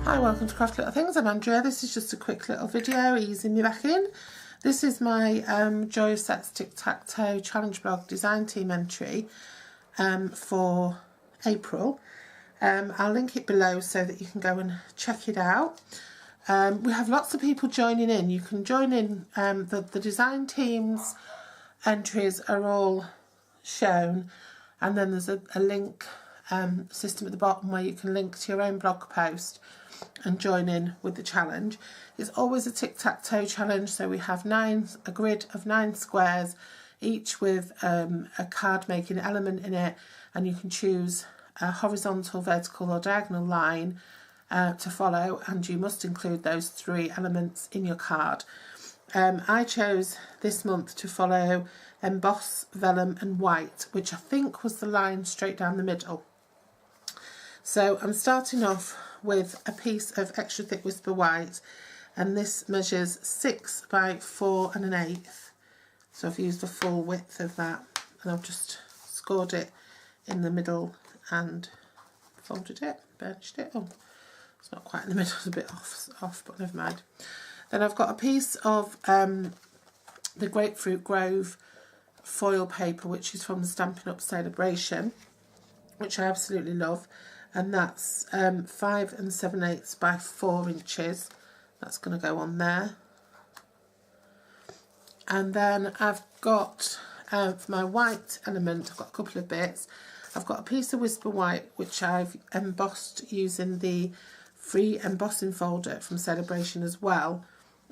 Hi, welcome to Craft Little Things. I'm Andrea. This is just a quick little video easing me back in. This is my Joy of Sets Tic-Tac-Toe Challenge Blog Design Team entry for April. I'll link it below so that you can go and check it out. We have lots of people joining in. You can join in. The design team's entries are all shown, and then there's a link system at the bottom where you can link to your own blog post and join in with the challenge. It's always a tic-tac-toe challenge, so we have a grid of 9 squares, each with a card making element in it, and you can choose a horizontal, vertical or diagonal line to follow, and you must include those 3 elements in your card. I chose this month to follow emboss, vellum and white, which I think was the line straight down the middle. So I'm starting off with a piece of extra thick Whisper White, and this measures 6 by 4 1/8. So I've used the full width of that, and I've just scored it in the middle and folded it, benched it. Oh, it's not quite in the middle, it's a bit off, but never mind. Then I've got a piece of the Grapefruit Grove foil paper, which is from the Stampin' Up! Celebration, which I absolutely love, and that's 5 7/8 by 4 inches. That's going to go on there. And then I've got for my white element, I've got a couple of bits. I've got a piece of Whisper White which I've embossed using the free embossing folder from Celebration as well,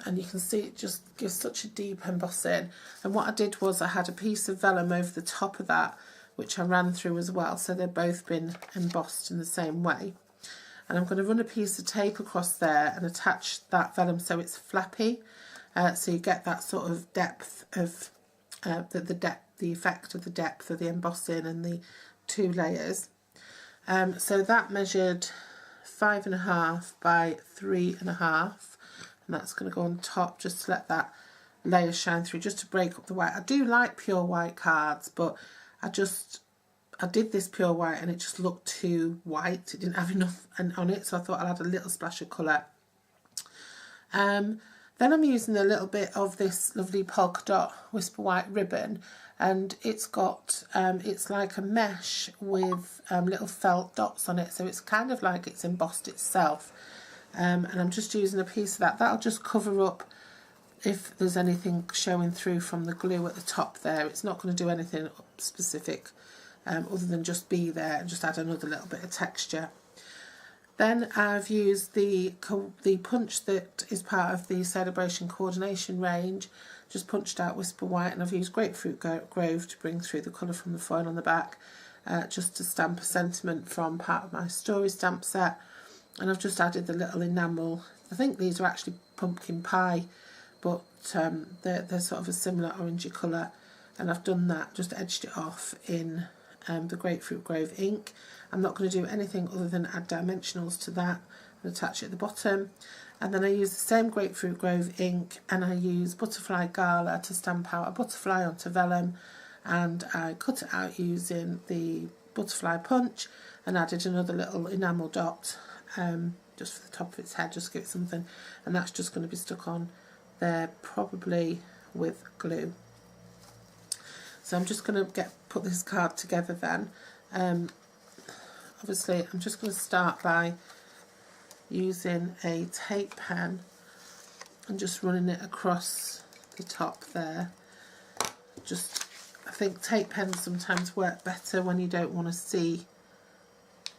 and you can see it just gives such a deep embossing. And what I did was I had a piece of vellum over the top of that, which I ran through as well, so they've both been embossed in the same way. And I'm going to run a piece of tape across there and attach that vellum so it's flappy, so you get that sort of depth of the effect of the depth of the embossing and the 2 layers. So that measured 5.5 by 3.5, and that's going to go on top just to let that layer shine through, just to break up the white. I do like pure white cards, but I did this pure white and it just looked too white. It didn't have enough on it, so I thought I'll add a little splash of colour. Then I'm using a little bit of this lovely polka dot Whisper White ribbon, and it's got it's like a mesh with little felt dots on it, so it's kind of like it's embossed itself. And I'm just using a piece of that. That'll just cover up if there's anything showing through from the glue at the top there. It's not going to do anything specific other than just be there and just add another little bit of texture. Then I've used the punch that is part of the Celebration coordination range, just punched out Whisper White, and I've used Grapefruit Grove to bring through the colour from the foil on the back, just to stamp a sentiment from part of my story stamp set. And I've just added the little enamel. I think these are actually pumpkin pie, but they're sort of a similar orangey colour, and I've done that, just edged it off in the Grapefruit Grove ink. I'm not going to do anything other than add dimensionals to that and attach it at the bottom. And then I use the same Grapefruit Grove ink, and I use Butterfly Gala to stamp out a butterfly onto vellum, and I cut it out using the butterfly punch and added another little enamel dot just for the top of its head, just to give it something, and that's just going to be stuck on there, probably with glue. So I'm just going to put this card together then. Obviously I'm just going to start by using a tape pen and just running it across the top there. I think tape pens sometimes work better when you don't want to see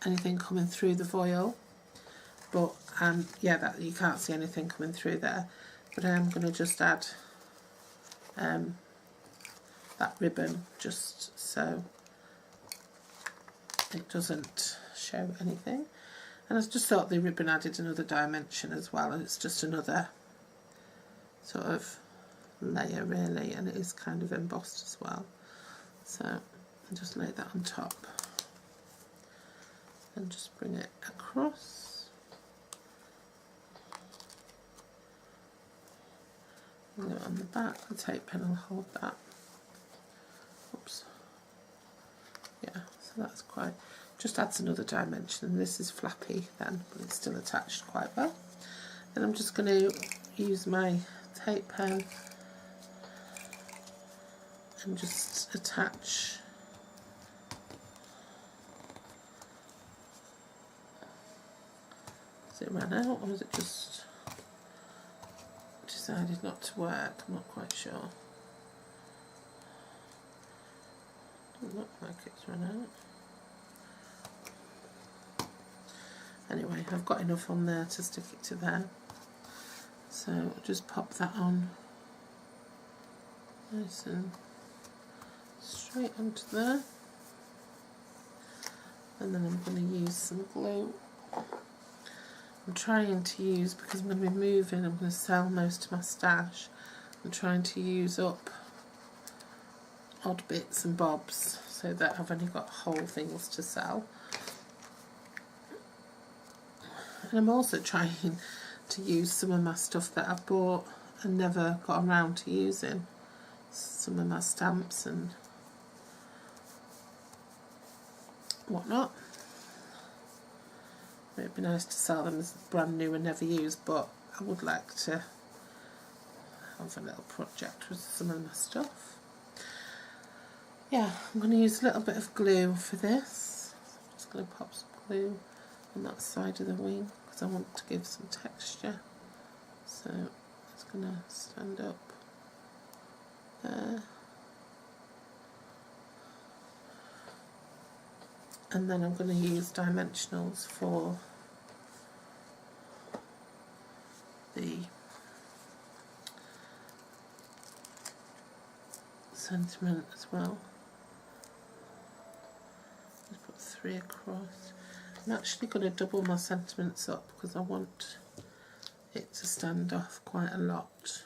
anything coming through the foil, but yeah, that you can't see anything coming through there. But I am going to just add that ribbon just so it doesn't show anything. And I just thought the ribbon added another dimension as well, and it's just another sort of layer really, and it is kind of embossed as well. So I'll just lay that on top and just bring it across. And on the back, the tape pen will hold that. Oops. Yeah, so that's quite just adds another dimension. And this is flappy then, but it's still attached quite well. Then I'm just going to use my tape pen and just attach Has it ran out, or was it just decided not to work? I'm not quite sure. Doesn't look like it's run out. Anyway, I've got enough on there to stick it to there. So I'll just pop that on nice and straight onto there. And then I'm going to use some glue. I'm trying to use, because I'm going to be moving, I'm going to sell most of my stash. I'm trying to use up odd bits and bobs so that I've only got whole things to sell. And I'm also trying to use some of my stuff that I've bought and never got around to using. Some of my stamps and whatnot. It'd be nice to sell them as brand new and never used, but I would like to have a little project with some of my stuff. Yeah, I'm going to use a little bit of glue for this. I'm just going to pop some glue on that side of the wing because I want to give some texture. So it's going to stand up there. And then I'm going to use dimensionals for the sentiment as well. Just put 3 across. I'm actually going to double my sentiments up because I want it to stand off quite a lot.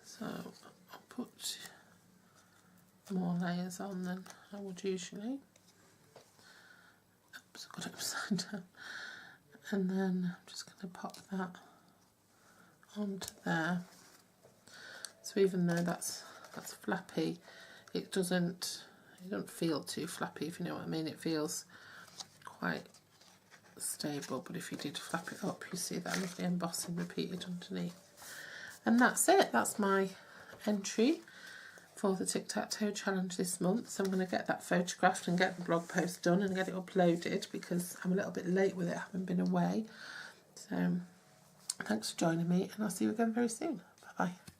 So I'll put more layers on than I would usually. Oops, I got it upside down. And then I'm just going to pop that onto there. So even though that's flappy, it doesn't feel too flappy, if you know what I mean. It feels quite stable, but if you did flap it up, you see that lovely embossing repeated underneath. And that's it. That's my entry for the Tic-Tac-Toe challenge this month. So I'm going to get that photographed and get the blog post done and get it uploaded because I'm a little bit late with it, having been away. So thanks for joining me, and I'll see you again very soon. Bye bye.